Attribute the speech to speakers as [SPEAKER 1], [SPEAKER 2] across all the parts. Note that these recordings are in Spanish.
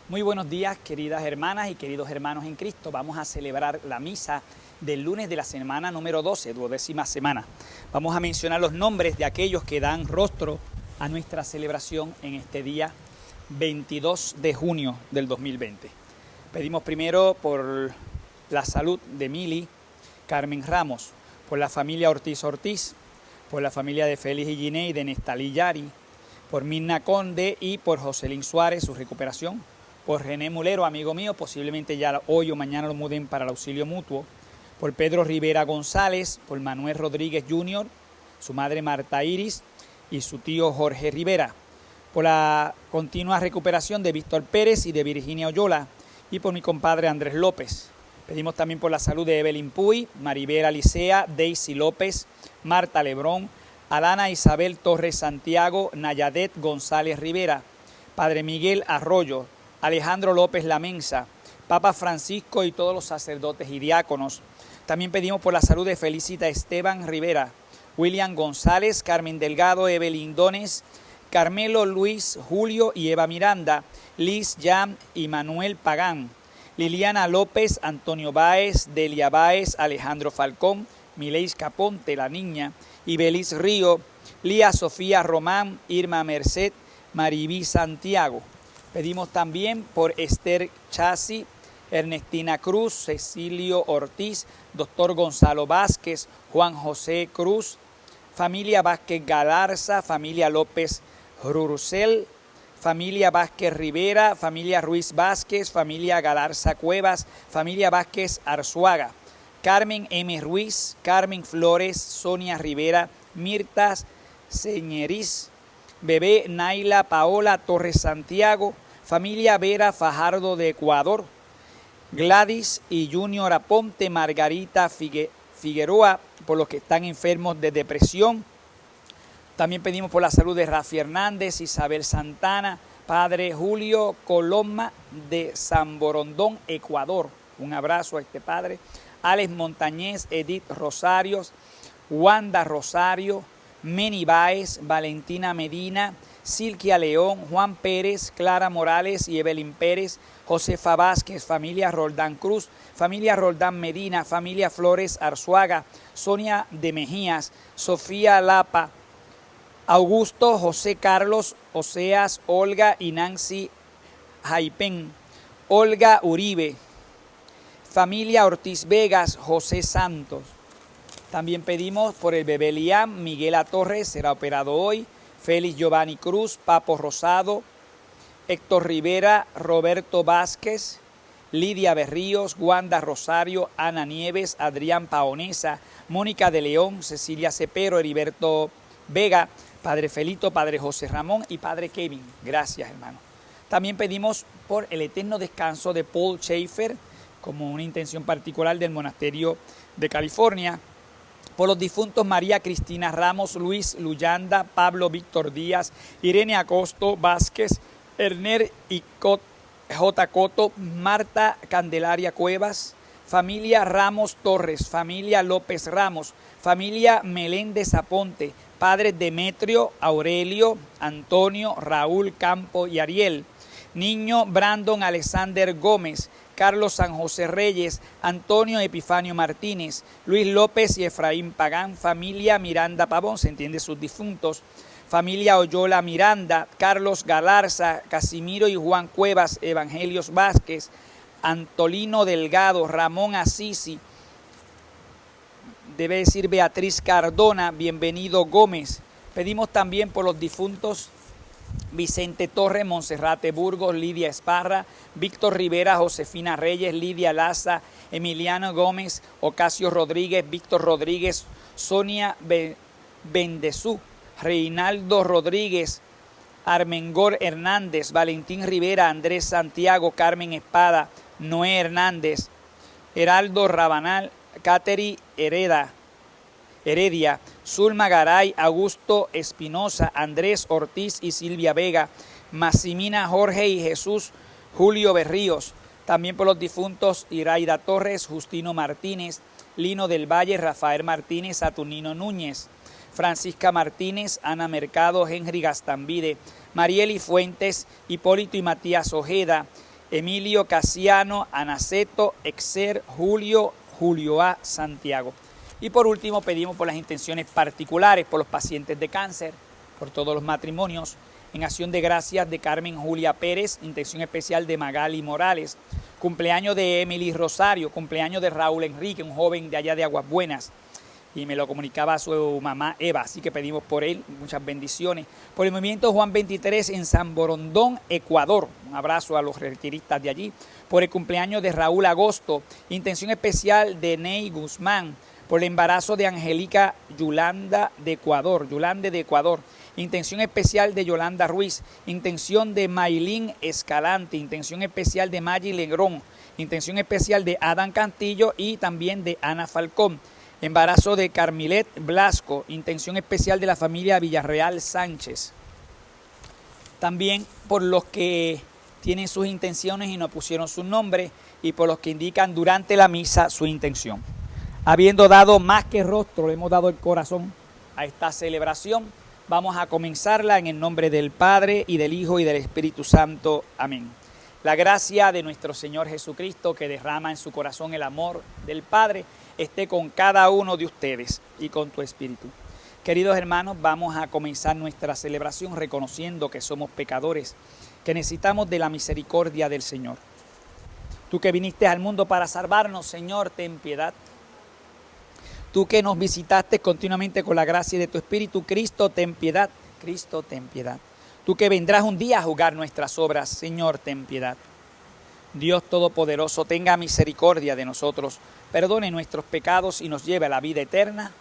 [SPEAKER 1] Muy buenos días, queridas hermanas y queridos hermanos en Cristo. Vamos a celebrar la misa del lunes de la semana número 12, 12ª semana. Vamos a mencionar los nombres de aquellos que dan rostro a nuestra celebración en este día 22 de junio del 2020. Pedimos primero por la salud de Mili Carmen Ramos, por la familia Ortiz Ortiz, por la familia de Félix y Giney, de Nestalí Yari, por Mirna Conde y por Joselín Suárez, su recuperación, por René Mulero, amigo mío, posiblemente ya hoy o mañana lo muden para el auxilio mutuo, por Pedro Rivera González, por Manuel Rodríguez Jr., su madre Marta Iris y su tío Jorge Rivera, por la continua recuperación de Víctor Pérez y de Virginia Oyola y por mi compadre Andrés López. Pedimos también por la salud de Evelyn Puy, Maribela Licea, Daisy López, Marta Lebrón, Alana Isabel Torres Santiago, Nayadet González Rivera, Padre Miguel Arroyo, Alejandro López Lamensa, Papa Francisco y todos los sacerdotes y diáconos. También pedimos por la salud de Felicita Esteban Rivera, William González, Carmen Delgado, Evelyn Dones, Carmelo Luis, Julio y Eva Miranda, Liz Jam y Manuel Pagán, Liliana López, Antonio Báez, Delia Báez, Alejandro Falcón, Mileis Caponte, la niña, Ibeliz Río, Lía Sofía Román, Irma Merced, Maribí Santiago. Pedimos también por Esther Chasi, Ernestina Cruz, Cecilio Ortiz, Doctor Gonzalo Vázquez, Juan José Cruz, familia Vázquez Galarza, familia López Rurcel, familia Vázquez Rivera, familia Ruiz Vázquez, familia Galarza Cuevas, familia Vázquez Arzuaga, Carmen M. Ruiz, Carmen Flores, Sonia Rivera, Mirta Señeriz, Bebé Naila Paola Torres Santiago, familia Vera Fajardo de Ecuador, Gladys y Junior Aponte, Margarita Figueroa, por los que están enfermos de depresión. También pedimos por la salud de Rafi Hernández, Isabel Santana, Padre Julio Coloma de San Borondón, Ecuador. Un abrazo a este padre. Alex Montañez, Edith Rosarios, Wanda Rosario, Meni Báez, Valentina Medina, Silquia León, Juan Pérez, Clara Morales y Evelyn Pérez, Josefa Vázquez, familia Roldán Cruz, familia Roldán Medina, familia Flores Arzuaga, Sonia de Mejías, Sofía Lapa, Augusto, José Carlos, Oseas, Olga y Nancy Jaipén, Olga Uribe, familia Ortiz Vegas, José Santos. También pedimos por el bebé Liam, Miguela Torres, será operado hoy, Félix Giovanni Cruz, Papo Rosado, Héctor Rivera, Roberto Vázquez, Lidia Berríos, Wanda Rosario, Ana Nieves, Adrián Paonesa, Mónica de León, Cecilia Cepero, Heriberto Vega, Padre Felito, Padre José Ramón y Padre Kevin. Gracias, hermano. También pedimos por el eterno descanso de Paul Schaefer, como una intención particular del monasterio de California, por los difuntos María Cristina Ramos, Luis Luyanda, Pablo Víctor Díaz, Irene Acosto Vázquez, Erner y J. Coto, Marta Candelaria Cuevas, familia Ramos Torres, familia López Ramos, familia Meléndez Aponte, padres Demetrio, Aurelio, Antonio, Raúl Campo y Ariel, niño Brandon Alexander Gómez, Carlos San José Reyes, Antonio Epifanio Martínez, Luis López y Efraín Pagán, familia Miranda Pavón, se entiende sus difuntos, familia Oyola Miranda, Carlos Galarza, Casimiro y Juan Cuevas, Evangelios Vázquez, Antolino Delgado, Ramón Asisi, debe decir Beatriz Cardona, Bienvenido Gómez. Pedimos también por los difuntos Vicente Torres, Monserrate Burgos, Lidia Esparra, Víctor Rivera, Josefina Reyes, Lidia Laza, Emiliano Gómez, Ocasio Rodríguez, Víctor Rodríguez, Sonia Bendezú, Reinaldo Rodríguez, Armengor Hernández, Valentín Rivera, Andrés Santiago, Carmen Espada, Noé Hernández, Heraldo Rabanal, Cateri Heredia, Zulma Garay, Augusto Espinosa, Andrés Ortiz y Silvia Vega, Maximina Jorge y Jesús Julio Berríos. También por los difuntos Iraida Torres, Justino Martínez, Lino del Valle, Rafael Martínez, Saturnino Núñez, Francisca Martínez, Ana Mercado, Henry Gastambide, Marieli Fuentes, Hipólito y Matías Ojeda, Emilio, Casiano, Anaceto, Exer, Julio, Julio A, Santiago. Y por último pedimos por las intenciones particulares, por los pacientes de cáncer, por todos los matrimonios, en acción de gracias de Carmen Julia Pérez, intención especial de Magali Morales, cumpleaños de Emily Rosario, cumpleaños de Raúl Enrique, un joven de allá de Aguas Buenas, y me lo comunicaba su mamá Eva, así que pedimos por él, muchas bendiciones. Por el movimiento Juan 23 en San Borondón, Ecuador, un abrazo a los retiristas de allí. Por el cumpleaños de Raúl Agosto, intención especial de Ney Guzmán, por el embarazo de Angélica Yolanda de Ecuador, intención especial de Yolanda Ruiz, intención de Maylin Escalante, intención especial de Maggie Legrón, intención especial de Adán Cantillo y también de Ana Falcón. Embarazo de Carmilet Blasco, intención especial de la familia Villarreal Sánchez. También por los que tienen sus intenciones y no pusieron su nombre y por los que indican durante la misa su intención. Habiendo dado más que rostro, le hemos dado el corazón a esta celebración, vamos a comenzarla en el nombre del Padre y del Hijo y del Espíritu Santo. Amén. La gracia de nuestro Señor Jesucristo, que derrama en su corazón el amor del Padre, esté con cada uno de ustedes y con tu espíritu. Queridos hermanos, vamos a comenzar nuestra celebración reconociendo que somos pecadores, que necesitamos de la misericordia del Señor. Tú que viniste al mundo para salvarnos, Señor, ten piedad. Tú que nos visitaste continuamente con la gracia de tu Espíritu, Cristo, ten piedad. Cristo, ten piedad. Tú que vendrás un día a juzgar nuestras obras, Señor, ten piedad. Dios Todopoderoso, tenga misericordia de nosotros, perdone nuestros pecados y nos lleve a la vida eterna.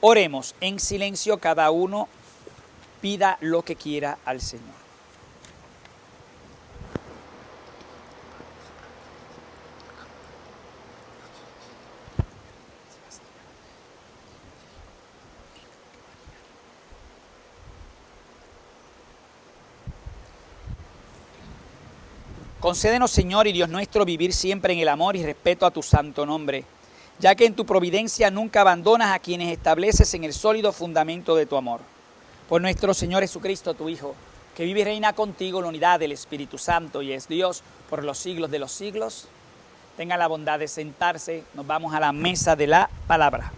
[SPEAKER 1] Oremos en silencio, cada uno pida lo que quiera al Señor. Concédenos, Señor y Dios nuestro, vivir siempre en el amor y respeto a tu santo nombre, ya que en tu providencia nunca abandonas a quienes estableces en el sólido fundamento de tu amor. Por nuestro Señor Jesucristo, tu Hijo, que vive y reina contigo en la unidad del Espíritu Santo y es Dios por los siglos de los siglos, tenga la bondad de sentarse. Nos vamos a la mesa de la palabra.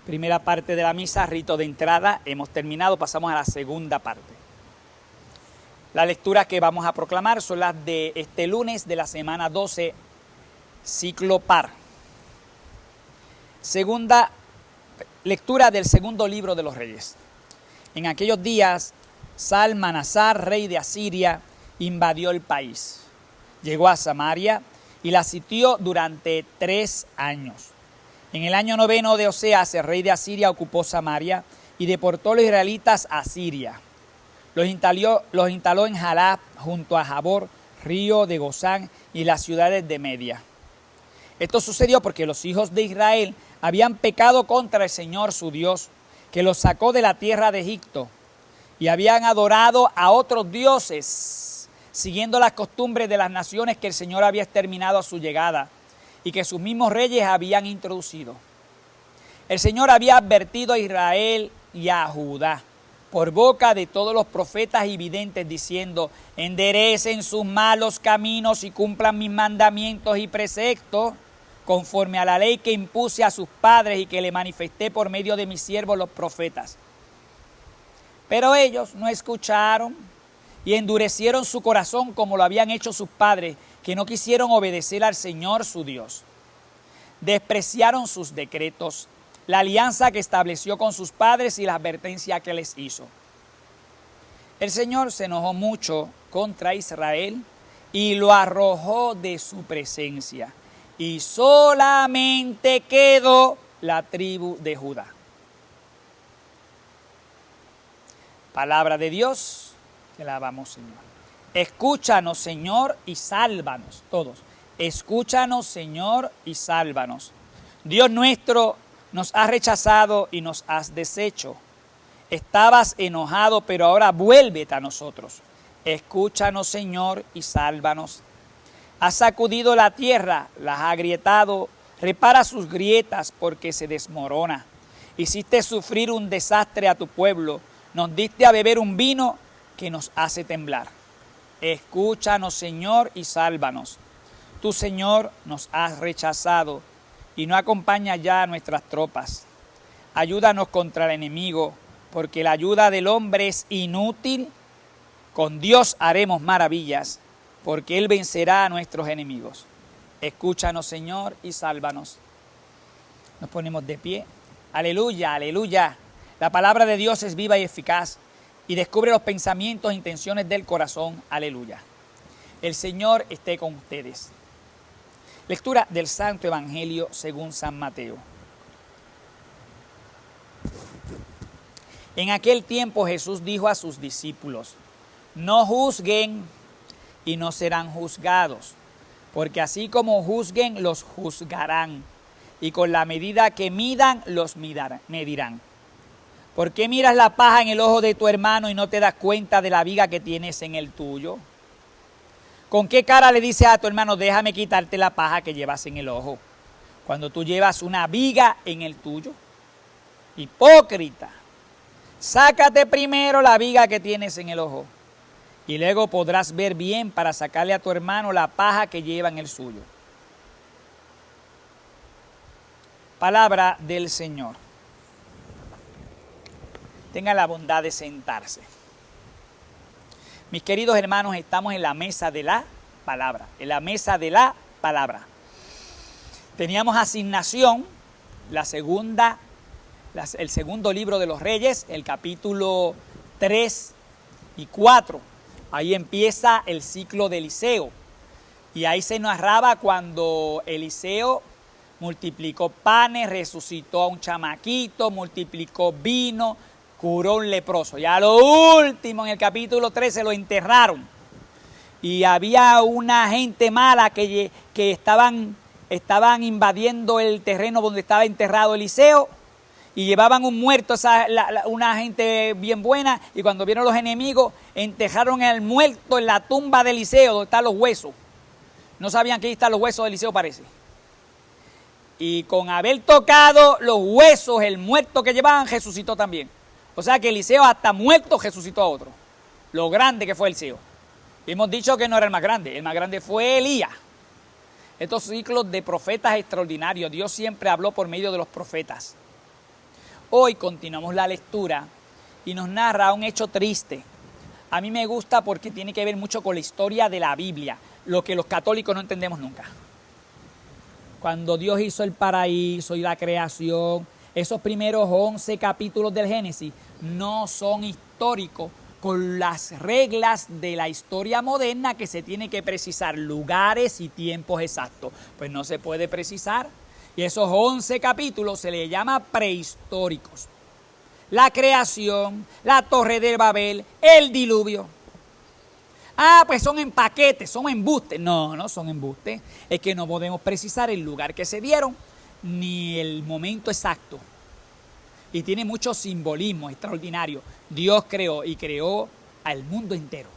[SPEAKER 1] Primera parte de la misa, rito de entrada, hemos terminado, pasamos a la segunda parte. Las lecturas que vamos a proclamar son las de este lunes de la semana 12, ciclo par. Segunda lectura del segundo libro de los Reyes. En aquellos días, Salmanasar, rey de Asiria, invadió el país. Llegó a Samaria y la sitió durante 3 años. En el año 9 de Oseas, el rey de Asiria ocupó Samaria y deportó a los israelitas a Siria. Los instaló en Jalab, junto a Jabor, río de Gozán y las ciudades de Media. Esto sucedió porque los hijos de Israel habían pecado contra el Señor su Dios, que los sacó de la tierra de Egipto, y habían adorado a otros dioses, siguiendo las costumbres de las naciones que el Señor había exterminado a su llegada y que sus mismos reyes habían introducido. El Señor había advertido a Israel y a Judá por boca de todos los profetas y videntes, diciendo: enderecen sus malos caminos y cumplan mis mandamientos y preceptos, conforme a la ley que impuse a sus padres y que le manifesté por medio de mis siervos los profetas. Pero ellos no escucharon y endurecieron su corazón como lo habían hecho sus padres, que no quisieron obedecer al Señor su Dios. Despreciaron sus decretos, la alianza que estableció con sus padres y la advertencia que les hizo. El Señor se enojó mucho contra Israel y lo arrojó de su presencia, y solamente quedó la tribu de Judá. Palabra de Dios, te la alabamos, Señor. Escúchanos, Señor, y sálvanos todos. Escúchanos, Señor, y sálvanos. Dios nuestro, nos has rechazado y nos has deshecho. Estabas enojado, pero ahora vuélvete a nosotros. Escúchanos, Señor, y sálvanos. Has sacudido la tierra, la has agrietado. Repara sus grietas porque se desmorona. Hiciste sufrir un desastre a tu pueblo. Nos diste a beber un vino que nos hace temblar. Escúchanos, Señor, y sálvanos. Tú, Señor, nos has rechazado y no acompañas ya a nuestras tropas. Ayúdanos contra el enemigo, porque la ayuda del hombre es inútil. Con Dios haremos maravillas, porque Él vencerá a nuestros enemigos. Escúchanos, Señor, y sálvanos. Nos ponemos de pie. Aleluya, aleluya. La palabra de Dios es viva y eficaz y descubre los pensamientos e intenciones del corazón. Aleluya. El Señor esté con ustedes. Lectura del Santo Evangelio según San Mateo. En aquel tiempo Jesús dijo a sus discípulos: no juzguen y no serán juzgados, porque así como juzguen, los juzgarán, y con la medida que midan, los medirán. ¿Por qué miras la paja en el ojo de tu hermano y no te das cuenta de la viga que tienes en el tuyo? ¿Con qué cara le dices a tu hermano, déjame quitarte la paja que llevas en el ojo, cuando tú llevas una viga en el tuyo? Hipócrita, sácate primero la viga que tienes en el ojo, y luego podrás ver bien para sacarle a tu hermano la paja que lleva en el suyo. Palabra del Señor. Tenga la bondad de sentarse. Mis queridos hermanos, estamos en la mesa de la palabra. En la mesa de la palabra. Teníamos asignación, el segundo libro de los Reyes, el capítulo 3 y 4. Ahí empieza el ciclo de Eliseo. Y ahí se narraba cuando Eliseo multiplicó panes, resucitó a un chamaquito, multiplicó vino, curó un leproso. Ya lo último, en el capítulo 13, lo enterraron. Y había una gente mala que estaban invadiendo el terreno donde estaba enterrado Eliseo y llevaban un muerto, una gente bien buena, y cuando vieron los enemigos, enterraron al muerto en la tumba de Eliseo, donde están los huesos. No sabían que ahí están los huesos de Eliseo, parece. Y con haber tocado los huesos, el muerto que llevaban, resucitó también. O sea que Eliseo hasta muerto resucitó a otro. Lo grande que fue Eliseo. Y hemos dicho que no era el más grande fue Elías. Estos ciclos de profetas extraordinarios, Dios siempre habló por medio de los profetas. Hoy continuamos la lectura y nos narra un hecho triste. A mí me gusta porque tiene que ver mucho con la historia de la Biblia, lo que los católicos no entendemos nunca. Cuando Dios hizo el paraíso y la creación, esos primeros 11 capítulos del Génesis no son históricos con las reglas de la historia moderna, que se tiene que precisar lugares y tiempos exactos. Pues no se puede precisar. Y esos 11 capítulos se les llama prehistóricos. La creación, la Torre de Babel, el diluvio. Pues son en paquetes, son embustes. No son embustes. Es que no podemos precisar el lugar que se dieron ni el momento exacto. Y tiene mucho simbolismo extraordinario. Dios creó y creó al mundo entero.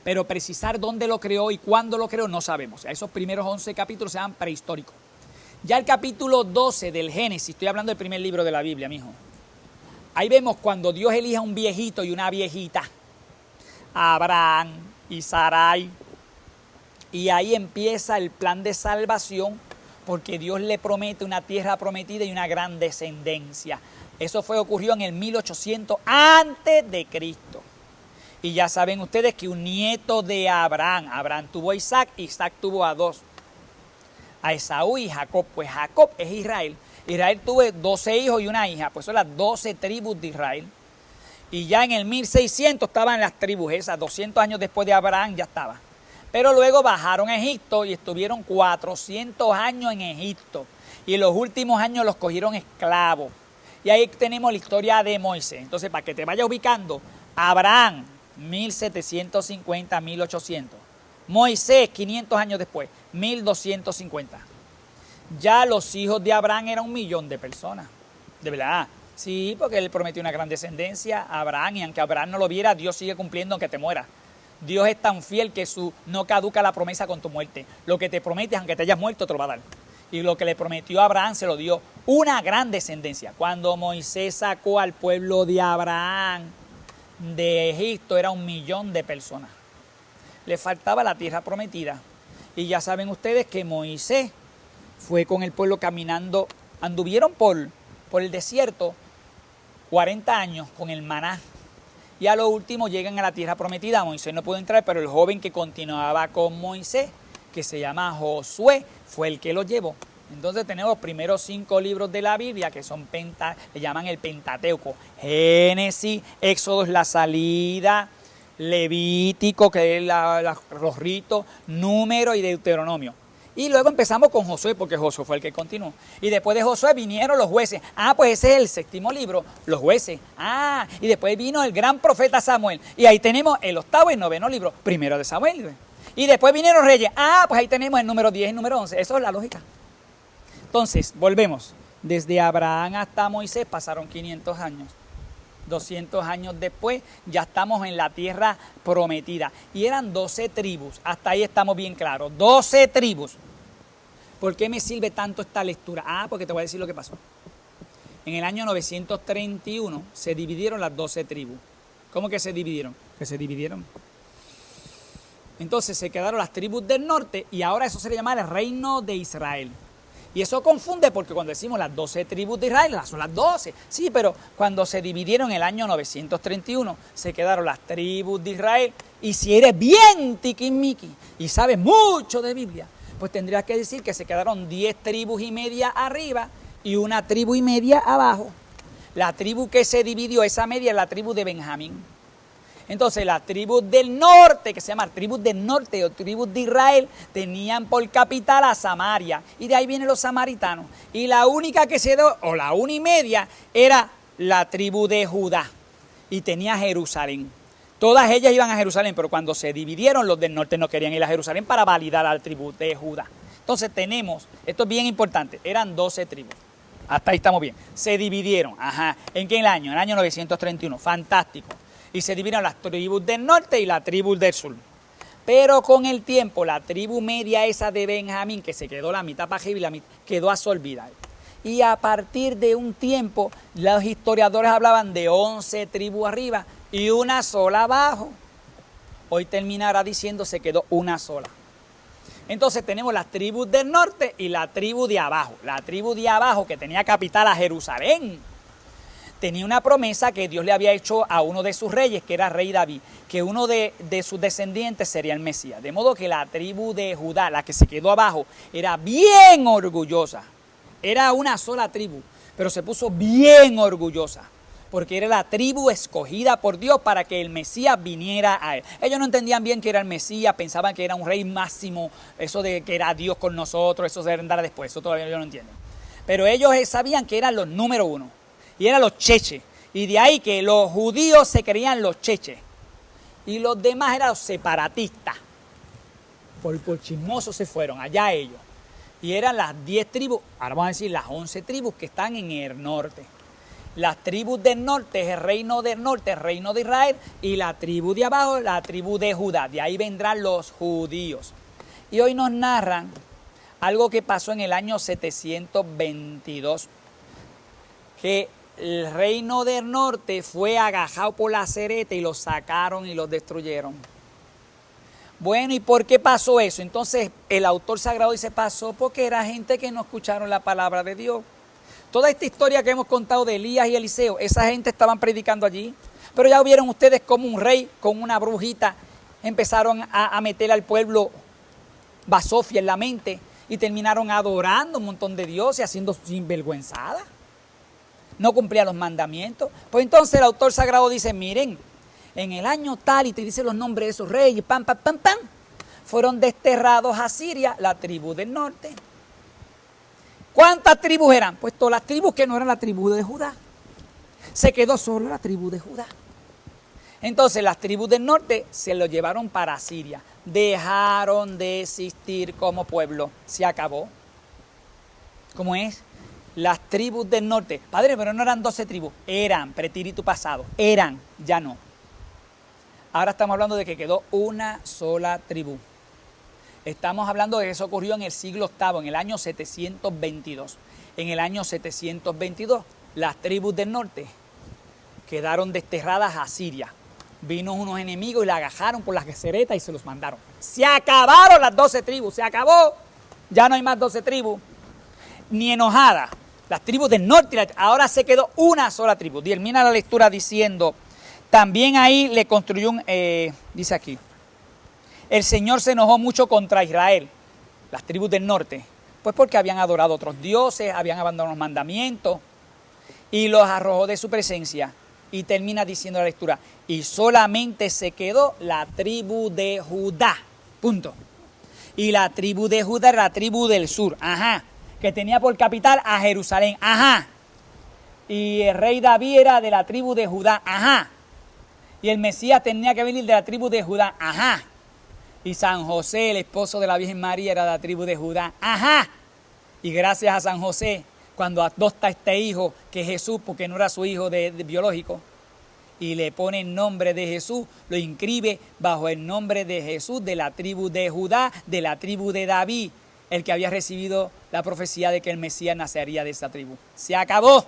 [SPEAKER 1] Pero precisar dónde lo creó y cuándo lo creó no sabemos. Esos primeros 11 capítulos se llaman prehistóricos. Ya el capítulo 12 del Génesis, estoy hablando del primer libro de la Biblia, mijo. Ahí vemos cuando Dios elige a un viejito y una viejita. A Abraham y Sarai. Y ahí empieza el plan de salvación, porque Dios le promete una tierra prometida y una gran descendencia. Eso ocurrió en el 1800 antes de Cristo. Y ya saben ustedes que un nieto de Abraham tuvo a Isaac, Isaac tuvo a dos, a Esaú y Jacob. Pues Jacob es Israel. Israel tuvo 12 hijos y una hija, pues son las 12 tribus de Israel. Y ya en el 1600 estaban las tribus esas, 200 años después de Abraham ya estaba. Pero luego bajaron a Egipto y estuvieron 400 años en Egipto. Y en los últimos años los cogieron esclavos. Y ahí tenemos la historia de Moisés. Entonces, para que te vayas ubicando, Abraham, 1750, 1800. Moisés, 500 años después, 1250. Ya los hijos de Abraham eran 1 millón de personas. De verdad. Sí, porque él prometió una gran descendencia a Abraham, y aunque Abraham no lo viera, Dios sigue cumpliendo aunque te mueras. Dios es tan fiel que no caduca la promesa con tu muerte. Lo que te promete, aunque te hayas muerto, te lo va a dar. Y lo que le prometió a Abraham se lo dio, una gran descendencia. Cuando Moisés sacó al pueblo de Abraham de Egipto, era 1 millón de personas. le faltaba la tierra prometida. Y ya saben ustedes que Moisés fue con el pueblo caminando, anduvieron por el desierto 40 años con el maná. Y a lo último llegan a la tierra prometida. Moisés no pudo entrar, pero el joven que continuaba con Moisés, que se llama Josué, fue el que lo llevó. Entonces tenemos los primeros 5 libros de la Biblia, que son le llaman el Pentateuco. Génesis, Éxodo es la salida, Levítico, que es los ritos, Número y Deuteronomio. Y luego empezamos con Josué, porque Josué fue el que continuó. Y después de Josué vinieron los jueces. Pues ese es el 7º libro, los jueces. Y después vino el gran profeta Samuel. Y ahí tenemos el 8º y 9º libro, primero de Samuel. Y después vinieron reyes. Pues ahí tenemos el número 10 y el número 11. Eso es la lógica. Entonces, volvemos. Desde Abraham hasta Moisés pasaron 500 años. 200 años después ya estamos en la tierra prometida. Y eran 12 tribus. Hasta ahí estamos bien claros. 12 tribus. ¿Por qué me sirve tanto esta lectura? Porque te voy a decir lo que pasó. En el año 931 se dividieron las 12 tribus. ¿Cómo que se dividieron? Que se dividieron. Entonces se quedaron las tribus del norte y ahora eso se le llama el reino de Israel. Y eso confunde porque cuando decimos las 12 tribus de Israel, son las 12. Sí, pero cuando se dividieron en el año 931, se quedaron las tribus de Israel. Y si eres bien tiquismiqui y sabes mucho de Biblia, pues tendrías que decir que se quedaron 10 tribus y media arriba y una tribu y media abajo. La tribu que se dividió, esa media, es la tribu de Benjamín. Entonces las tribus del norte, que se llaman tribus del norte o tribus de Israel, tenían por capital a Samaria. Y de ahí vienen los samaritanos. Y la única que se dio, o la una y media, era la tribu de Judá. Y tenía Jerusalén. Todas ellas iban a Jerusalén, pero cuando se dividieron, los del norte no querían ir a Jerusalén para validar al tribu de Judá. Entonces tenemos, esto es bien importante, eran 12 tribus. Hasta ahí estamos bien. Se dividieron. ¿En qué año? En el año 931. Fantástico. Y se dividieron las tribus del norte y la tribu del sur. Pero con el tiempo, la tribu media esa de Benjamín, que se quedó la mitad para arriba y la mitad, quedó absorbida. Y a partir de un tiempo, los historiadores hablaban de 11 tribus arriba y una sola abajo. Hoy terminará diciendo se quedó una sola. Entonces tenemos las tribus del norte y la tribu de abajo. La tribu de abajo, que tenía capital a Jerusalén, tenía una promesa que Dios le había hecho a uno de sus reyes, que era rey David, que uno de sus descendientes sería el Mesías. De modo que la tribu de Judá, la que se quedó abajo, era bien orgullosa. Era una sola tribu, pero se puso bien orgullosa, porque era la tribu escogida por Dios para que el Mesías viniera a él. Ellos no entendían bien que era el Mesías, pensaban que era un rey máximo, eso de que era Dios con nosotros, eso se vendrá después, eso todavía ellos no entienden. Pero ellos sabían que eran los número 1, y eran los cheches, y de ahí que los judíos se creían los cheches, y los demás eran los separatistas. Por chismosos se fueron, allá ellos. Y eran las 10 tribus, ahora vamos a decir las 11 tribus que están en el norte. Las tribus del norte es el reino del norte, el reino de Israel, y la tribu de abajo, la tribu de Judá. De ahí vendrán los judíos. Y hoy nos narran algo que pasó en el año 722, que el reino del norte fue agajado por la cereta y los sacaron y los destruyeron. Bueno, ¿y por qué pasó eso? Entonces el autor sagrado dice, pasó porque era gente que no escucharon la palabra de Dios. Toda esta historia que hemos contado de Elías y Eliseo, esa gente estaban predicando allí. Pero ya vieron ustedes cómo un rey con una brujita empezaron a meter al pueblo basofia en la mente y terminaron adorando un montón de dioses, haciendo sinvergüenzadas. No cumplían los mandamientos. Pues entonces el autor sagrado dice, miren, en el año tal, y te dice los nombres de esos reyes, fueron desterrados a Siria, la tribu del norte. ¿Cuántas tribus eran? Pues todas las tribus que no eran la tribu de Judá. Se quedó solo la tribu de Judá. Entonces las tribus del norte se lo llevaron para Siria. Dejaron de existir como pueblo. Se acabó. ¿Cómo es? Las tribus del norte. Padre, pero no eran 12 tribus. Eran, pretérito pasado. Eran, ya no. Ahora estamos hablando de que quedó una sola tribu. Estamos hablando de que eso ocurrió en el siglo VIII, en el año 722. En el año 722, las tribus del norte quedaron desterradas a Siria. Vino unos enemigos y la agajaron por las ceretas y se los mandaron. Se acabaron las 12 tribus, se acabó. Ya no hay más 12 tribus. Ni enojada. Las tribus del norte, ahora se quedó una sola tribu. Termina la lectura diciendo, también ahí le construyó dice aquí, el Señor se enojó mucho contra Israel, las tribus del norte, pues porque habían adorado otros dioses, habían abandonado los mandamientos y los arrojó de su presencia. Y termina diciendo la lectura, y solamente se quedó la tribu de Judá, punto. Y la tribu de Judá era la tribu del sur, que tenía por capital a Jerusalén, y el rey David era de la tribu de Judá, y el Mesías tenía que venir de la tribu de Judá, y San José, el esposo de la Virgen María, era de la tribu de Judá, y gracias a San José, cuando adopta a este hijo, que es Jesús, porque no era su hijo biológico, y le pone el nombre de Jesús, lo inscribe bajo el nombre de Jesús, de la tribu de Judá, de la tribu de David, el que había recibido la profecía de que el Mesías nacería de esa tribu. Se acabó.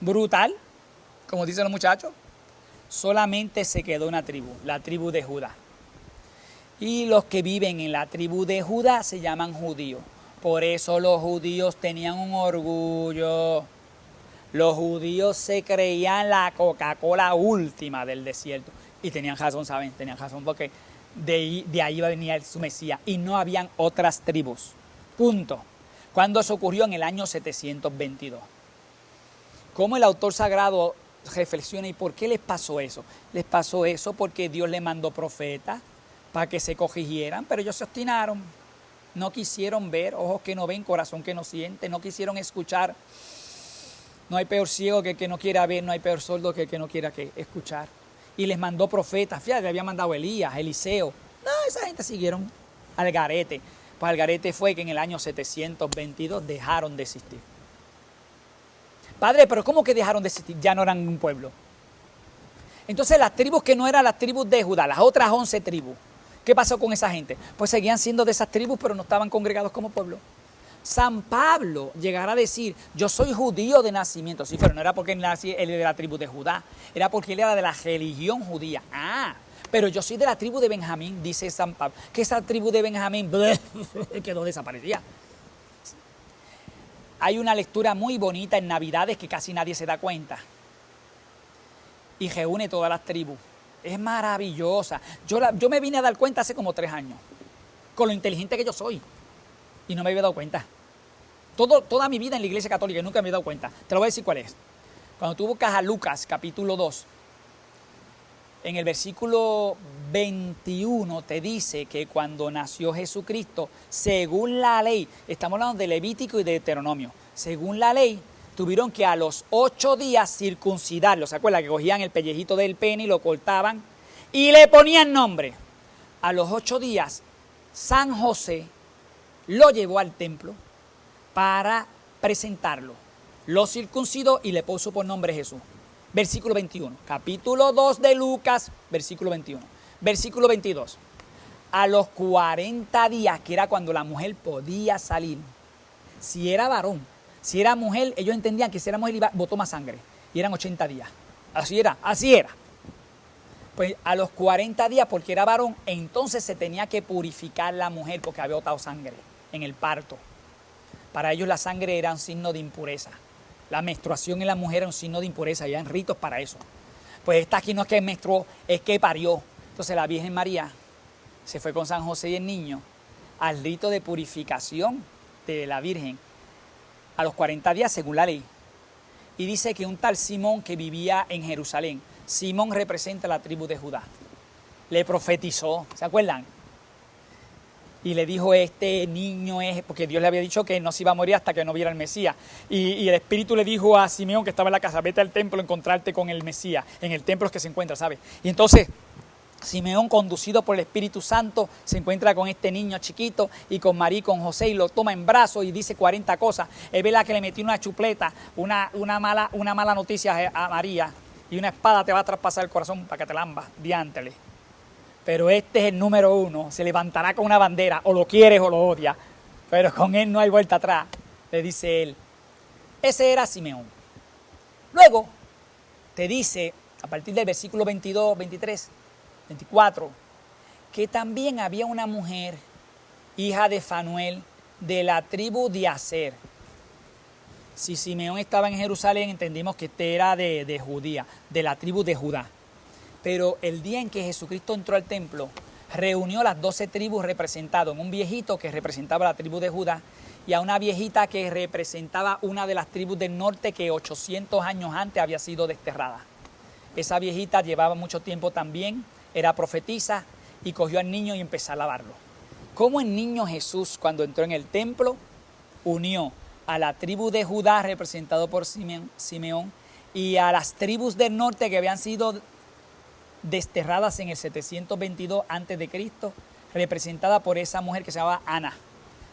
[SPEAKER 1] Brutal, como dicen los muchachos. Solamente se quedó una tribu, la tribu de Judá. Y los que viven en la tribu de Judá se llaman judíos. Por eso los judíos tenían un orgullo. Los judíos se creían la Coca-Cola última del desierto. Y tenían razón, ¿saben? Tenían razón porque de ahí iba a venir su Mesías. Y no habían otras tribus. Punto. Cuando eso ocurrió en el año 722. ¿Cómo el autor sagrado reflexiona y por qué les pasó eso? Les pasó eso porque Dios les mandó profetas para que se corrigieran, pero ellos se obstinaron. No quisieron ver, ojos que no ven, corazón que no siente, no quisieron escuchar. No hay peor ciego que el que no quiera ver, no hay peor sordo que el que no quiera escuchar. Y les mandó profetas, fíjate, le había mandado Elías, Eliseo. No, esa gente siguieron al garete. Pues al garete fue que en el año 722 dejaron de existir. Padre, pero ¿cómo que dejaron de existir? Ya no eran un pueblo. Entonces las tribus que no eran las tribus de Judá, las otras 11 tribus, ¿qué pasó con esa gente? Pues seguían siendo de esas tribus, pero no estaban congregados como pueblo. San Pablo llegará a decir, yo soy judío de nacimiento. Sí, pero no era porque él de la tribu de Judá, era porque él era de la religión judía. Pero yo soy de la tribu de Benjamín, dice San Pablo. Que esa tribu de Benjamín quedó desaparecida. Hay una lectura muy bonita en Navidades que casi nadie se da cuenta. Y reúne todas las tribus. Es maravillosa. Yo me vine a dar cuenta hace como 3 años. Con lo inteligente que yo soy. Y no me había dado cuenta. Toda mi vida en la Iglesia Católica nunca me he dado cuenta. Te lo voy a decir cuál es. Cuando tú buscas a Lucas, capítulo 2, en el versículo 21 te dice que cuando nació Jesucristo, según la ley, estamos hablando de Levítico y de Deuteronomio, según la ley, tuvieron que a los 8 días circuncidarlo. ¿Se acuerdan? Que cogían el pellejito del pene y lo cortaban y le ponían nombre. A los 8 días, San José lo llevó al templo para presentarlo. Lo circuncidó y le puso por nombre Jesús. Versículo 21, capítulo 2 de Lucas, versículo 21. Versículo 22, a los 40 días, que era cuando la mujer podía salir, si era varón, si era mujer, ellos entendían que si era mujer botó más sangre, y eran 80 días. Así era. Pues a los 40 días, porque era varón, entonces se tenía que purificar la mujer porque había botado sangre en el parto. Para ellos la sangre era un signo de impureza. La menstruación en la mujer era un signo de impureza, habían ritos para eso. Pues esta aquí no es que menstruó, es que parió. Entonces la Virgen María se fue con San José y el niño al rito de purificación de la Virgen a los 40 días según la ley. Y dice que un tal Simón que vivía en Jerusalén, Simón representa la tribu de Judá, le profetizó, ¿se acuerdan? Y le dijo, este niño es, porque Dios le había dicho que no se iba a morir hasta que no viera el Mesías. Y el Espíritu le dijo a Simeón que estaba en la casa, vete al templo a encontrarte con el Mesías. En el templo es que se encuentra, ¿sabes? Y entonces Simeón, conducido por el Espíritu Santo, se encuentra con este niño chiquito y con María y con José y lo toma en brazos y dice 40 cosas. Es verdad que le metió una chupleta, una mala noticia a María, y una espada te va a traspasar el corazón para que te lambas, diántele. Pero este es el número 1, se levantará con una bandera, o lo quieres o lo odias, pero con él no hay vuelta atrás, le dice él. Ese era Simeón. Luego te dice, a partir del versículo 22, 23, 24, que también había una mujer, hija de Fanuel, de la tribu de Aser. Si Simeón estaba en Jerusalén, entendimos que este era de Judía, de la tribu de Judá. Pero el día en que Jesucristo entró al templo, reunió las 12 tribus representadas en un viejito que representaba la tribu de Judá y a una viejita que representaba una de las tribus del norte que 800 años antes había sido desterrada. Esa viejita llevaba mucho tiempo también, era profetisa y cogió al niño y empezó a lavarlo. Cómo el niño Jesús, cuando entró en el templo, unió a la tribu de Judá, representado por Simeón, y a las tribus del norte que habían sido desterradas en el 722 a.C., representada por esa mujer que se llamaba Ana,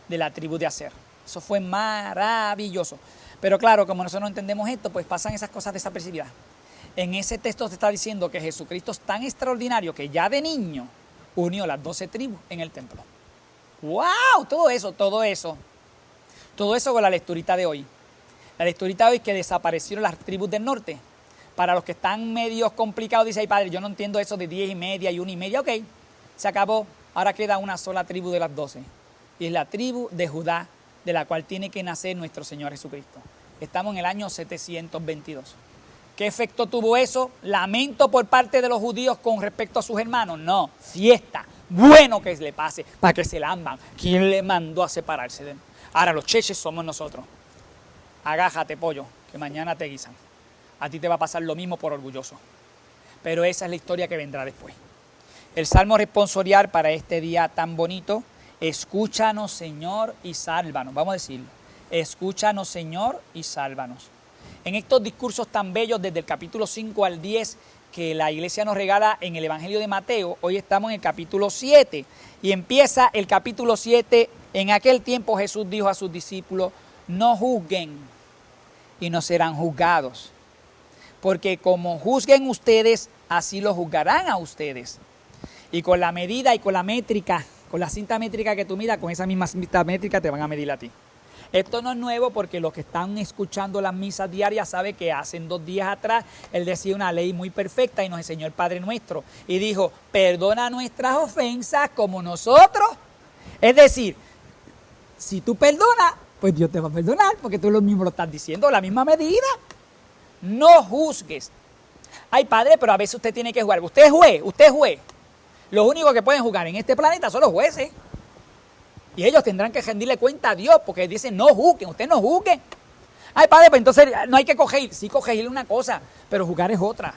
[SPEAKER 1] de la tribu de Aser. Eso fue maravilloso. Pero claro, como nosotros no entendemos esto, pues pasan esas cosas desapercibidas. En ese texto se está diciendo que Jesucristo es tan extraordinario que ya de niño unió las 12 tribus en el templo. ¡Wow! Todo eso con la lecturita de hoy. La lecturita de hoy que desaparecieron las tribus del norte. Para los que están medio complicados, dice, ay padre, yo no entiendo eso de 10 y media y 1 y media. Ok, se acabó. Ahora queda una sola tribu de las 12. Y es la tribu de Judá, de la cual tiene que nacer nuestro Señor Jesucristo. Estamos en el año 722. ¿Qué efecto tuvo eso? ¿Lamento por parte de los judíos con respecto a sus hermanos? No, fiesta. Bueno que le pase, para que se lamban. ¿Quién le mandó a separarse de él? Ahora los cheches somos nosotros. Agájate, pollo, que mañana te guisan. A ti te va a pasar lo mismo por orgulloso. Pero esa es la historia que vendrá después. El salmo responsorial para este día tan bonito: escúchanos, Señor, y sálvanos. Vamos a decirlo. Escúchanos, Señor, y sálvanos. En estos discursos tan bellos, desde el capítulo 5 al 10, que la iglesia nos regala en el Evangelio de Mateo, hoy estamos en el capítulo 7. Y empieza el capítulo 7. En aquel tiempo Jesús dijo a sus discípulos: no juzguen y no serán juzgados. Porque como juzguen ustedes, así lo juzgarán a ustedes. Y con la medida y con la métrica, con la cinta métrica que tú midas, con esa misma cinta métrica te van a medir a ti. Esto no es nuevo porque los que están escuchando las misas diarias saben que hace 2 días atrás él decía una ley muy perfecta y nos enseñó el Padre Nuestro. Y dijo, perdona nuestras ofensas como nosotros. Es decir, si tú perdonas, pues Dios te va a perdonar porque tú lo mismo lo estás diciendo, la misma medida. No juzgues. Ay, padre, pero a veces usted tiene que jugar. Usted es juez. Los únicos que pueden jugar en este planeta son los jueces. Y ellos tendrán que rendirle cuenta a Dios porque dicen no juzguen, usted no juzgue. Ay, padre, pues entonces no hay que corregir. Sí, corregir es una cosa, pero jugar es otra.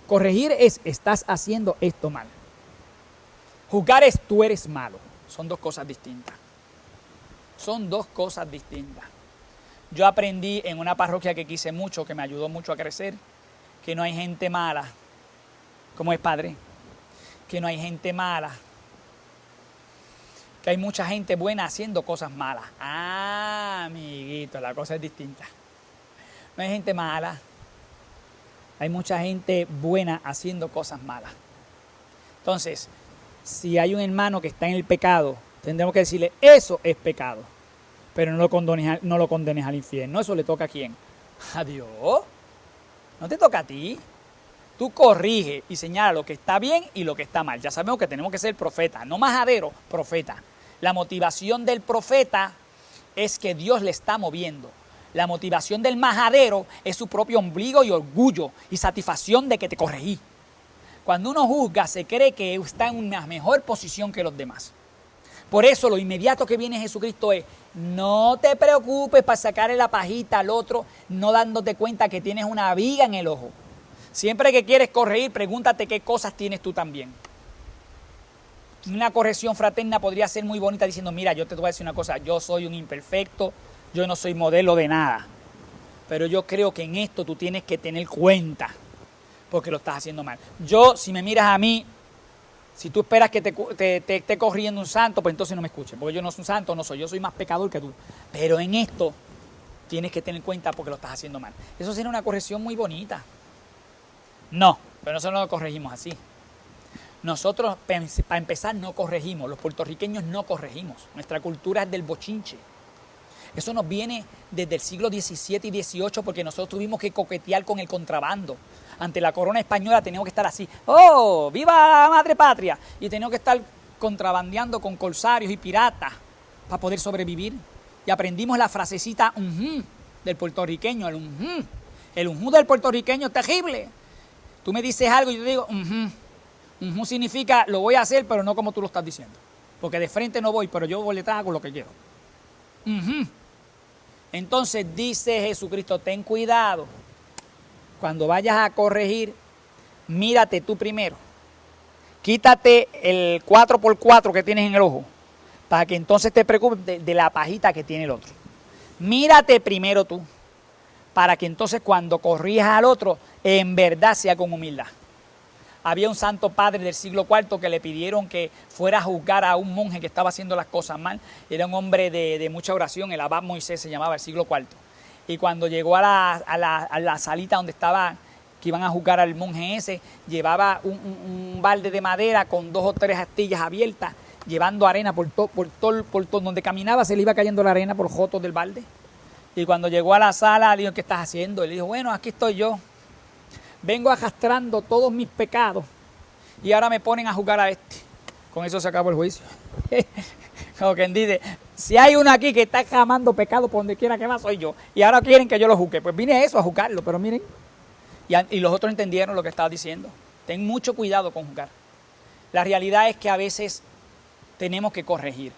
[SPEAKER 1] Corregir es, estás haciendo esto mal. Juzgar es, tú eres malo. Son 2 cosas distintas. Son 2 cosas distintas. Yo aprendí en una parroquia que quise mucho, que me ayudó mucho a crecer, que no hay gente mala. ¿Cómo es, padre? Que no hay gente mala. Que hay mucha gente buena haciendo cosas malas. Ah, amiguito, la cosa es distinta. No hay gente mala. Hay mucha gente buena haciendo cosas malas. Entonces, si hay un hermano que está en el pecado, tendremos que decirle, eso es pecado. Pero no lo condenes al infierno. Eso le toca a quién. A Dios. No te toca a ti. Tú corrige y señala lo que está bien y lo que está mal. Ya sabemos que tenemos que ser profeta, no majadero, profeta. La motivación del profeta es que Dios le está moviendo. La motivación del majadero es su propio ombligo y orgullo y satisfacción de que te corregí. Cuando uno juzga, se cree que está en una mejor posición que los demás. Por eso lo inmediato que viene Jesucristo es, no te preocupes para sacarle la pajita al otro, no dándote cuenta que tienes una viga en el ojo. Siempre que quieres corregir, pregúntate qué cosas tienes tú también. Una corrección fraterna podría ser muy bonita diciendo, mira, yo te voy a decir una cosa, yo soy un imperfecto, yo no soy modelo de nada. Pero yo creo que en esto tú tienes que tener cuenta, porque lo estás haciendo mal. Yo, si me miras a mí, si tú esperas que te esté corriendo un santo, pues entonces no me escuches, porque yo no soy un santo, no soy, yo soy más pecador que tú. Pero en esto tienes que tener cuenta porque lo estás haciendo mal. Eso sería una corrección muy bonita. No, pero nosotros no lo corregimos así. Nosotros, para empezar, no corregimos. Los puertorriqueños no corregimos. Nuestra cultura es del bochinche. Eso nos viene desde el siglo XVII y XVIII porque nosotros tuvimos que coquetear con el contrabando. Ante la corona española teníamos que estar así, ¡oh, viva la madre patria! Y teníamos que estar contrabandeando con corsarios y piratas para poder sobrevivir. Y aprendimos la frasecita del puertorriqueño, el del puertorriqueño es terrible. Tú me dices algo y yo te digo significa lo voy a hacer, pero no como tú lo estás diciendo. Porque de frente no voy, pero yo detrás hago lo que quiero. Entonces dice Jesucristo, ten cuidado. Cuando vayas a corregir, mírate tú primero. Quítate el 4x4 que tienes en el ojo, para que entonces te preocupes de la pajita que tiene el otro. Mírate primero tú, para que entonces cuando corrijas al otro, en verdad sea con humildad. Había un santo padre del siglo IV que le pidieron que fuera a juzgar a un monje que estaba haciendo las cosas mal. Era un hombre de mucha oración, el abad Moisés se llamaba, el siglo IV. Y cuando llegó a la salita donde estaba, que iban a juzgar al monje ese, llevaba un balde de madera con 2 o 3 astillas abiertas, llevando arena por todo donde caminaba, se le iba cayendo la arena por jotos del balde. Y cuando llegó a la sala, le dijo, ¿qué estás haciendo? Y le dijo, bueno, aquí estoy yo. Vengo arrastrando todos mis pecados y ahora me ponen a juzgar a este. Con eso se acabó el juicio. Como quien dice, si hay uno aquí que está clamando pecado por donde quiera que va, soy yo. Y ahora quieren que yo lo juzgue. Pues vine a eso, a juzgarlo, pero miren. Y los otros entendieron lo que estaba diciendo. Ten mucho cuidado con juzgar. La realidad es que a veces tenemos que corregir.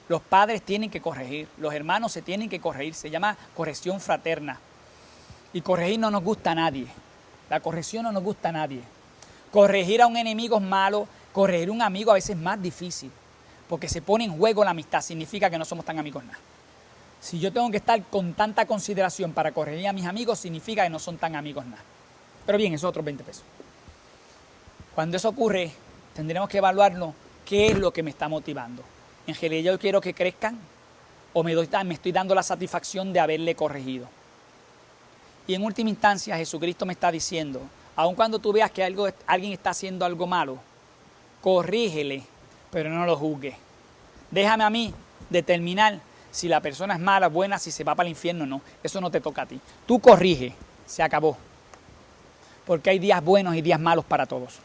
[SPEAKER 1] Los padres tienen que corregir. Los hermanos se tienen que corregir. Se llama corrección fraterna. Y corregir no nos gusta a nadie. La corrección no nos gusta a nadie. Corregir a un enemigo es malo, corregir a un amigo a veces es más difícil, porque se pone en juego la amistad, significa que no somos tan amigos nada. Si yo tengo que estar con tanta consideración para corregir a mis amigos, significa que no son tan amigos nada. Pero bien, esos otros 20 pesos. Cuando eso ocurre, tendremos que evaluarnos qué es lo que me está motivando. En realidad yo quiero que crezcan o me estoy dando la satisfacción de haberle corregido. Y en última instancia Jesucristo me está diciendo, aun cuando tú veas que alguien está haciendo algo malo, corrígele, pero no lo juzgues. Déjame a mí determinar si la persona es mala, buena, si se va para el infierno o no. Eso no te toca a ti. Tú corrige, se acabó. Porque hay días buenos y días malos para todos.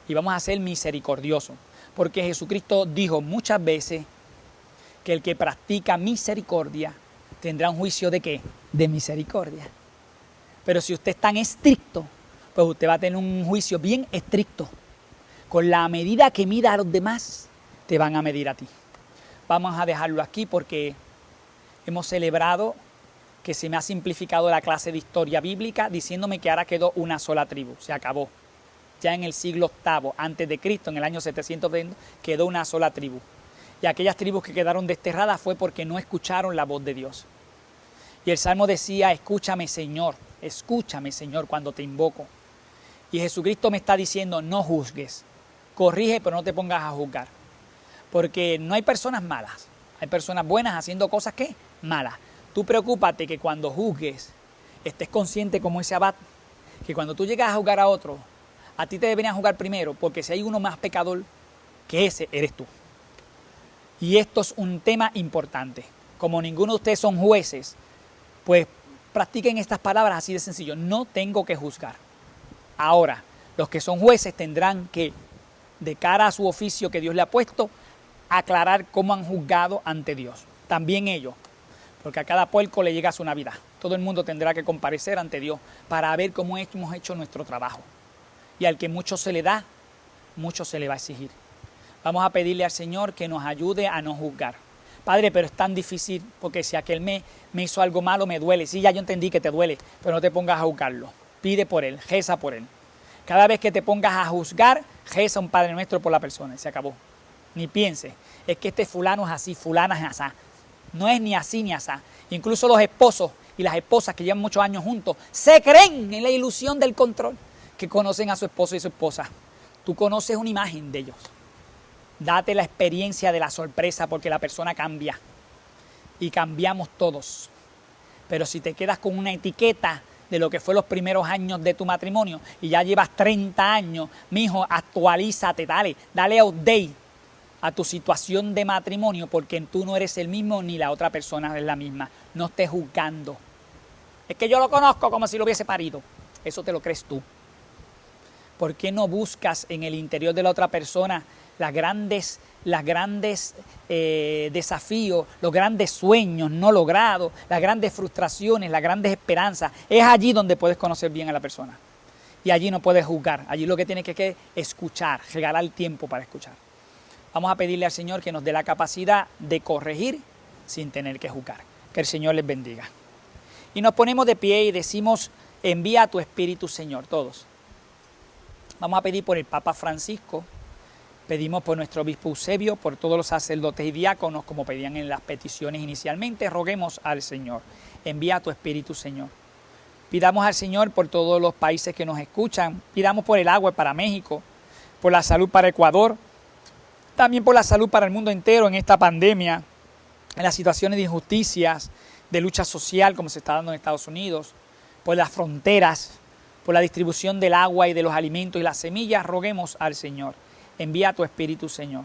[SPEAKER 1] Y vamos a ser misericordiosos. Porque Jesucristo dijo muchas veces que el que practica misericordia tendrá un juicio ¿de qué? De misericordia. Pero si usted es tan estricto, pues usted va a tener un juicio bien estricto. Con la medida que mida a los demás, te van a medir a ti. Vamos a dejarlo aquí porque hemos celebrado que se me ha simplificado la clase de historia bíblica diciéndome que ahora quedó una sola tribu. Se acabó. Ya en el siglo VIII, antes de Cristo, en el año 720, quedó una sola tribu. Y aquellas tribus que quedaron desterradas fue porque no escucharon la voz de Dios. Y el Salmo decía, escúchame Señor, cuando te invoco. Y Jesucristo me está diciendo, no juzgues, corrige, pero no te pongas a juzgar. Porque no hay personas malas, hay personas buenas haciendo cosas que malas. Tú preocúpate que cuando juzgues, estés consciente como ese abad, que cuando tú llegas a juzgar a otro, a ti te deberían juzgar primero, porque si hay uno más pecador que ese, eres tú. Y esto es un tema importante. Como ninguno de ustedes son jueces, pues practiquen estas palabras así de sencillo. No tengo que juzgar. Ahora, los que son jueces tendrán que, de cara a su oficio que Dios le ha puesto, aclarar cómo han juzgado ante Dios. También ellos, porque a cada puerco le llega su Navidad. Todo el mundo tendrá que comparecer ante Dios para ver cómo hemos hecho nuestro trabajo. Y al que mucho se le da, mucho se le va a exigir. Vamos a pedirle al Señor que nos ayude a no juzgar. Padre, pero es tan difícil porque si aquel me hizo algo malo, me duele. Sí, ya yo entendí que te duele, pero no te pongas a juzgarlo. Pide por él, reza por él. Cada vez que te pongas a juzgar, reza un Padre Nuestro por la persona y se acabó. Ni pienses, es que este fulano es así, fulana es así. No es ni así ni así. Incluso los esposos y las esposas que llevan muchos años juntos se creen en la ilusión del control, que conocen a su esposo y su esposa. Tú conoces una imagen de ellos. Date la experiencia de la sorpresa porque la persona cambia y cambiamos todos. Pero si te quedas con una etiqueta de lo que fue los primeros años de tu matrimonio y ya llevas 30 años, mijo, actualízate, dale update a tu situación de matrimonio porque tú no eres el mismo ni la otra persona es la misma. No estés juzgando. Es que yo lo conozco como si lo hubiese parido. Eso te lo crees tú. ¿Por qué no buscas en el interior de la otra persona los grandes desafíos, los grandes sueños no logrados, las grandes frustraciones, las grandes esperanzas? Es allí donde puedes conocer bien a la persona. Y allí no puedes juzgar. Allí lo que tienes que escuchar, regalar el tiempo para escuchar. Vamos a pedirle al Señor que nos dé la capacidad de corregir sin tener que juzgar. Que el Señor les bendiga. Y nos ponemos de pie y decimos, envía a tu Espíritu, Señor, todos. Vamos a pedir por el Papa Francisco, pedimos por nuestro obispo Eusebio, por todos los sacerdotes y diáconos, como pedían en las peticiones inicialmente. Roguemos al Señor, envía a tu Espíritu, Señor. Pidamos al Señor por todos los países que nos escuchan, pidamos por el agua para México, por la salud para Ecuador, también por la salud para el mundo entero en esta pandemia, en las situaciones de injusticias, de lucha social como se está dando en Estados Unidos, por las fronteras, por la distribución del agua y de los alimentos y las semillas. Roguemos al Señor, envía a tu Espíritu, Señor.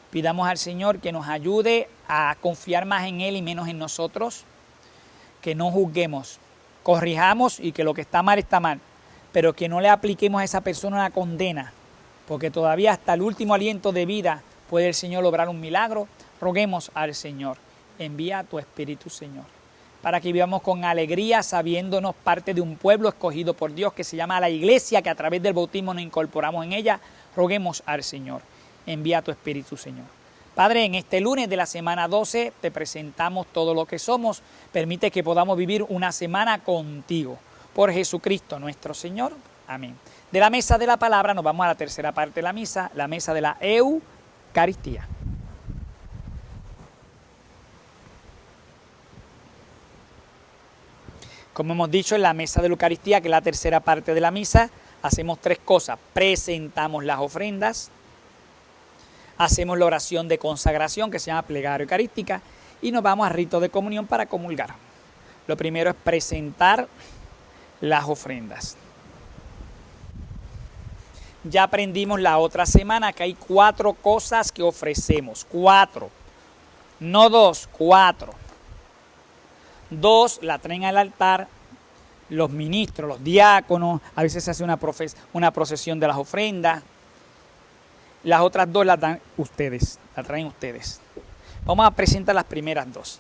[SPEAKER 1] Pidamos al Señor que nos ayude a confiar más en Él y menos en nosotros, que no juzguemos, corrijamos y que lo que está mal, pero que no le apliquemos a esa persona una condena, porque todavía hasta el último aliento de vida puede el Señor lograr un milagro. Roguemos al Señor, envía a tu Espíritu, Señor, para que vivamos con alegría, sabiéndonos parte de un pueblo escogido por Dios que se llama la Iglesia, que a través del bautismo nos incorporamos en ella. Roguemos al Señor, envía a tu Espíritu, Señor. Padre, en este lunes de la semana 12 te presentamos todo lo que somos. Permite que podamos vivir una semana contigo. Por Jesucristo nuestro Señor. Amén. De la mesa de la palabra nos vamos a la tercera parte de la misa de la Eucaristía. Como hemos dicho, en la mesa de la Eucaristía, que es la tercera parte de la misa, hacemos tres cosas. Presentamos las ofrendas, hacemos la oración de consagración, que se llama plegaria eucarística, y nos vamos al rito de comunión para comulgar. Lo primero es presentar las ofrendas. Ya aprendimos la otra semana que hay 4 cosas que ofrecemos. 4, no 2, 4. 2 la traen al altar los ministros, los diáconos, a veces se hace una procesión de las ofrendas. Las otras 2 las dan ustedes, las traen ustedes. Vamos a presentar las primeras 2.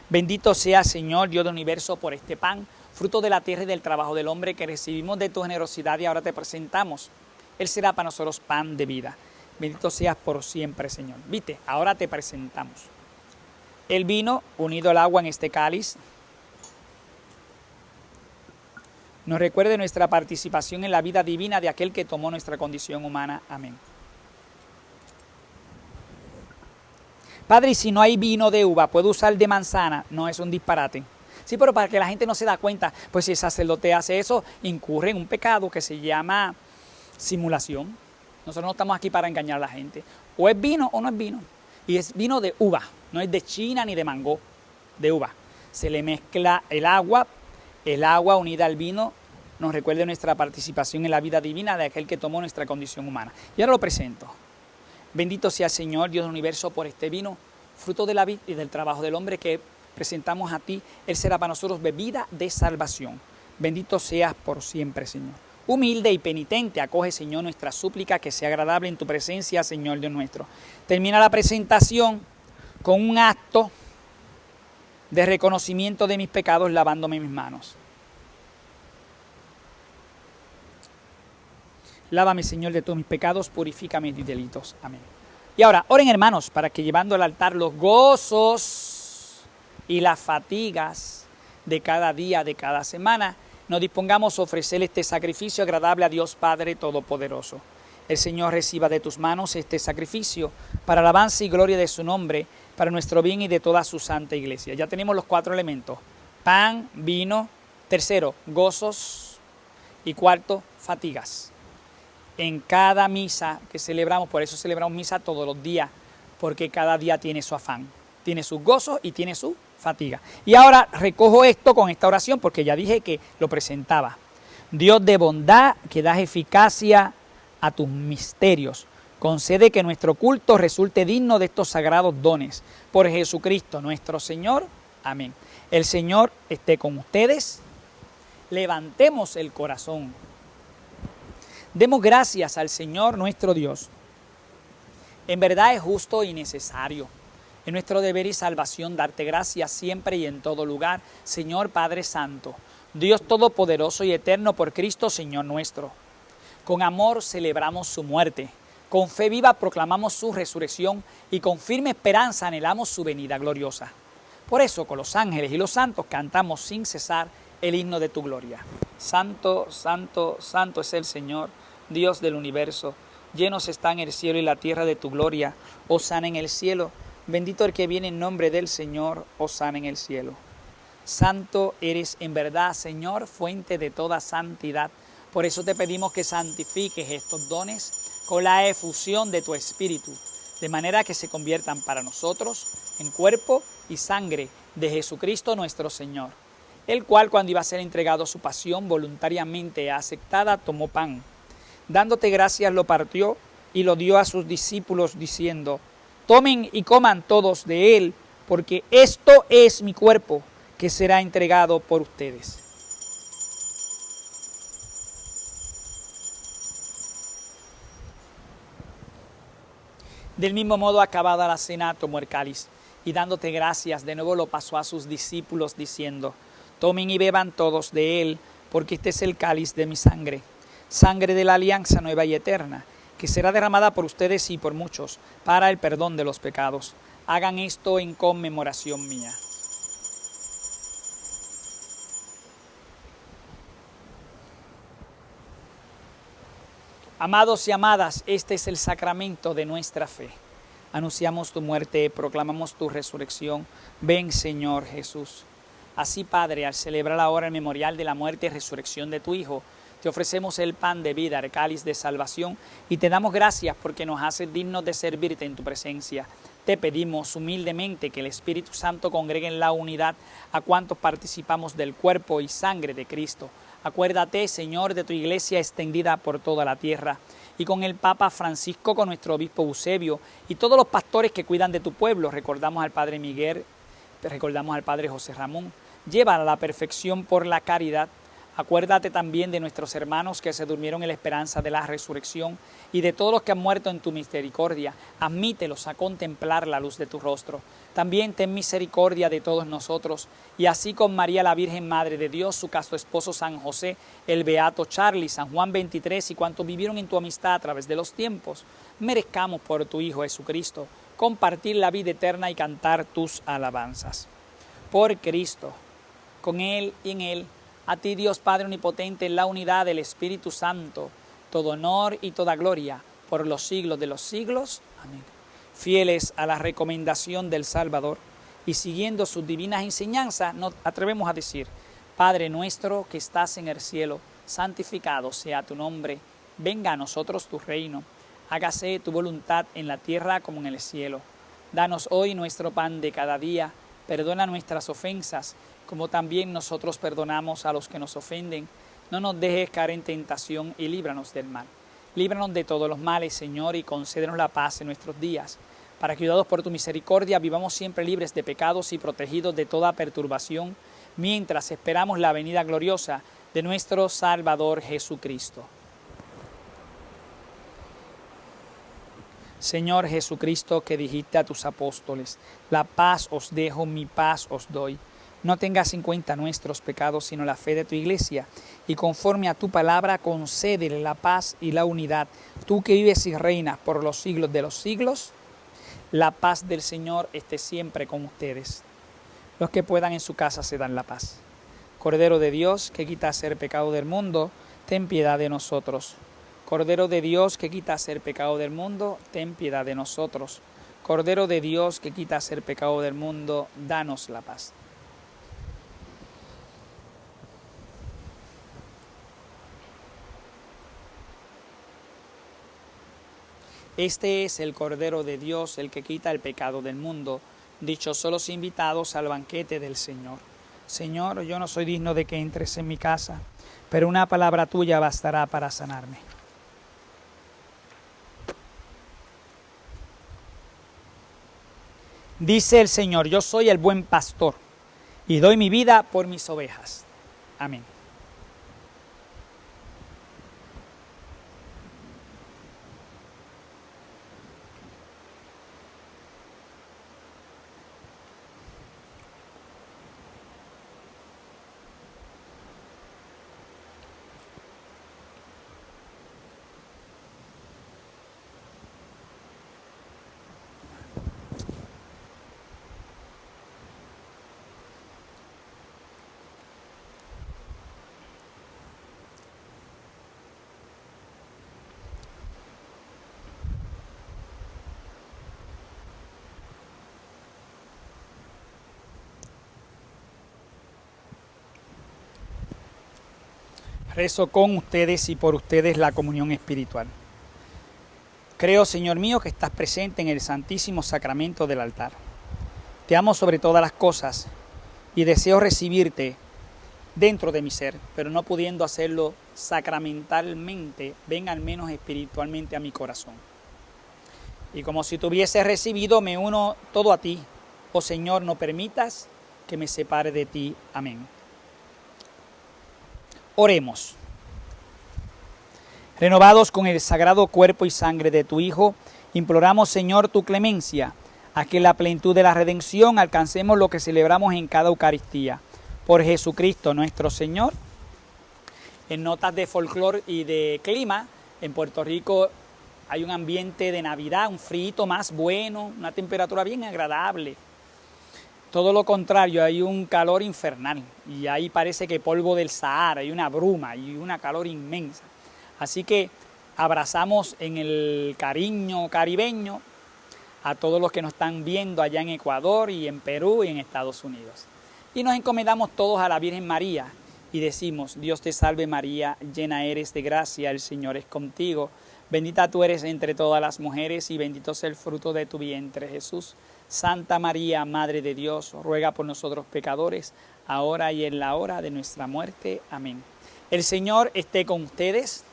[SPEAKER 1] Bendito sea, Señor, Dios del universo, por este pan, fruto de la tierra y del trabajo del hombre que recibimos de tu generosidad y ahora te presentamos. Él será para nosotros pan de vida. Bendito seas por siempre, Señor. Viste, ahora te presentamos el vino unido al agua en este cáliz. Nos recuerde nuestra participación en la vida divina de aquel que tomó nuestra condición humana. Amén. Padre, y si no hay vino de uva, ¿puedo usar de manzana? No, es un disparate. Sí, pero para que la gente no se da cuenta, pues si el sacerdote hace eso, incurre en un pecado que se llama simulación. Nosotros no estamos aquí para engañar a la gente. O es vino o no es vino. Y es vino de uva, no es de China ni de mango, de uva. Se le mezcla el agua unida al vino nos recuerda nuestra participación en la vida divina de aquel que tomó nuestra condición humana. Y ahora lo presento. Bendito sea el Señor, Dios del universo, por este vino, fruto de la vid y del trabajo del hombre que presentamos a ti. Él será para nosotros bebida de salvación. Bendito seas por siempre, Señor. Humilde y penitente, acoge, Señor, nuestra súplica, que sea agradable en tu presencia, Señor Dios nuestro. Termina la presentación con un acto de reconocimiento de mis pecados, lavándome mis manos. Lávame, Señor, de todos mis pecados, purifícame de mis delitos. Amén. Y ahora, oren, hermanos, para que llevando al altar los gozos y las fatigas de cada día, de cada semana, nos dispongamos a ofrecer este sacrificio agradable a Dios Padre Todopoderoso. El Señor reciba de tus manos este sacrificio para alabanza y gloria de su nombre, para nuestro bien y de toda su santa iglesia. Ya tenemos los 4 elementos: pan, vino, tercero, gozos, y cuarto, fatigas. En cada misa que celebramos, por eso celebramos misa todos los días, porque cada día tiene su afán, tiene sus gozos y tiene su fatiga. Y ahora recojo esto con esta oración, porque ya dije que lo presentaba. Dios de bondad, que das eficacia a tus misterios, Concede que nuestro culto resulte digno de estos sagrados dones. Por Jesucristo nuestro Señor. Amén. El Señor esté con ustedes. Levantemos el corazón. Demos gracias al Señor nuestro Dios. En verdad es justo y necesario. Es nuestro deber y salvación darte gracias siempre y en todo lugar, Señor Padre Santo, Dios Todopoderoso y Eterno por Cristo Señor nuestro. Con amor celebramos su muerte, con fe viva proclamamos su resurrección y con firme esperanza anhelamos su venida gloriosa. Por eso con los ángeles y los santos cantamos sin cesar el himno de tu gloria. Santo, santo, santo es el Señor, Dios del universo. Llenos están el cielo y la tierra de tu gloria. Hosana en el cielo. Bendito el que viene en nombre del Señor. Hosana en el cielo. Santo eres en verdad, Señor, fuente de toda santidad. Por eso te pedimos que santifiques estos dones con la efusión de tu Espíritu, de manera que se conviertan para nosotros en cuerpo y sangre de Jesucristo nuestro Señor, el cual cuando iba a ser entregado a su pasión voluntariamente aceptada, tomó pan. Dándote gracias lo partió y lo dio a sus discípulos diciendo: tomen y coman todos de él, porque esto es mi cuerpo que será entregado por ustedes. Del mismo modo, acabada la cena, tomó el cáliz y dándote gracias de nuevo lo pasó a sus discípulos diciendo: tomen y beban todos de él, porque este es el cáliz de mi sangre, sangre de la alianza nueva y eterna, que será derramada por ustedes y por muchos para el perdón de los pecados. Hagan esto en conmemoración mía. Amados y amadas, este es el sacramento de nuestra fe. Anunciamos tu muerte, proclamamos tu resurrección. Ven, Señor Jesús. Así, Padre, al celebrar ahora el memorial de la muerte y resurrección de tu Hijo, te ofrecemos el pan de vida, el cáliz de salvación, y te damos gracias porque nos haces dignos de servirte en tu presencia. Te pedimos humildemente que el Espíritu Santo congregue en la unidad a cuantos participamos del cuerpo y sangre de Cristo. Acuérdate, Señor, de tu iglesia extendida por toda la tierra, y con el Papa Francisco, con nuestro obispo Eusebio, y todos los pastores que cuidan de tu pueblo. Recordamos al Padre Miguel, recordamos al Padre José Ramón. Llévala a la perfección por la caridad. Acuérdate también de nuestros hermanos que se durmieron en la esperanza de la resurrección y de todos los que han muerto en tu misericordia. Admítelos a contemplar la luz de tu rostro. También ten misericordia de todos nosotros, y así con María la Virgen Madre de Dios, su casto esposo San José, el Beato Charlie, San Juan 23 y cuantos vivieron en tu amistad a través de los tiempos, merezcamos por tu Hijo Jesucristo compartir la vida eterna y cantar tus alabanzas. Por Cristo, con Él y en Él, a ti, Dios Padre Omnipotente, en la unidad del Espíritu Santo, todo honor y toda gloria por los siglos de los siglos. Amén. Fieles a la recomendación del Salvador y siguiendo sus divinas enseñanzas, nos atrevemos a decir: Padre nuestro que estás en el cielo, santificado sea tu nombre. Venga a nosotros tu reino. Hágase tu voluntad en la tierra como en el cielo. Danos hoy nuestro pan de cada día. Perdona nuestras ofensas, como también nosotros perdonamos a los que nos ofenden. No nos dejes caer en tentación y líbranos del mal. Líbranos de todos los males, Señor, y concédenos la paz en nuestros días, para que, ayudados por tu misericordia, vivamos siempre libres de pecados y protegidos de toda perturbación, mientras esperamos la venida gloriosa de nuestro Salvador Jesucristo. Señor Jesucristo, que dijiste a tus apóstoles: la paz os dejo, mi paz os doy. No tengas en cuenta nuestros pecados, sino la fe de tu iglesia, y conforme a tu palabra concédele la paz y la unidad. Tú que vives y reinas por los siglos de los siglos, la paz del Señor esté siempre con ustedes. Los que puedan en su casa se dan la paz. Cordero de Dios, que quitas el pecado del mundo, ten piedad de nosotros. Cordero de Dios, que quitas el pecado del mundo, ten piedad de nosotros. Cordero de Dios, que quitas el pecado del mundo, danos la paz. Este es el Cordero de Dios, el que quita el pecado del mundo. Dichosos los invitados al banquete del Señor. Señor, yo no soy digno de que entres en mi casa, pero una palabra tuya bastará para sanarme. Dice el Señor, yo soy el buen pastor y doy mi vida por mis ovejas. Amén. Rezo con ustedes y por ustedes la comunión espiritual. Creo, Señor mío, que estás presente en el santísimo sacramento del altar. Te amo sobre todas las cosas y deseo recibirte dentro de mi ser, pero no pudiendo hacerlo sacramentalmente, ven al menos espiritualmente a mi corazón. Y como si te hubiese recibido, me uno todo a ti. Oh Señor, no permitas que me separe de ti. Amén. Oremos. Renovados con el sagrado cuerpo y sangre de tu Hijo, imploramos, Señor, tu clemencia, a que en la plenitud de la redención alcancemos lo que celebramos en cada Eucaristía. Por Jesucristo nuestro Señor. En notas de folclore y de clima, en Puerto Rico hay un ambiente de Navidad, un frío más bueno, una temperatura bien agradable. Todo lo contrario, hay un calor infernal y ahí parece que polvo del Sahara, hay una bruma y una calor inmensa. Así que abrazamos en el cariño caribeño a todos los que nos están viendo allá en Ecuador y en Perú y en Estados Unidos. Y nos encomendamos todos a la Virgen María y decimos, Dios te salve María, llena eres de gracia, el Señor es contigo. Bendita tú eres entre todas las mujeres y bendito es el fruto de tu vientre, Jesús. Santa María, Madre de Dios, ruega por nosotros pecadores, ahora y en la hora de nuestra muerte. Amén. El Señor esté con ustedes.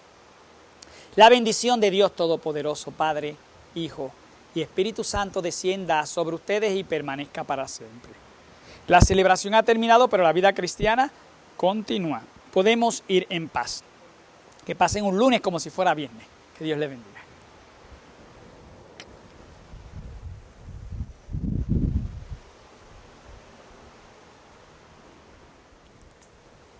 [SPEAKER 1] La bendición de Dios Todopoderoso, Padre, Hijo y Espíritu Santo descienda sobre ustedes y permanezca para siempre. La celebración ha terminado, pero la vida cristiana continúa. Podemos ir en paz. Que pasen un lunes como si fuera viernes. Que Dios les bendiga.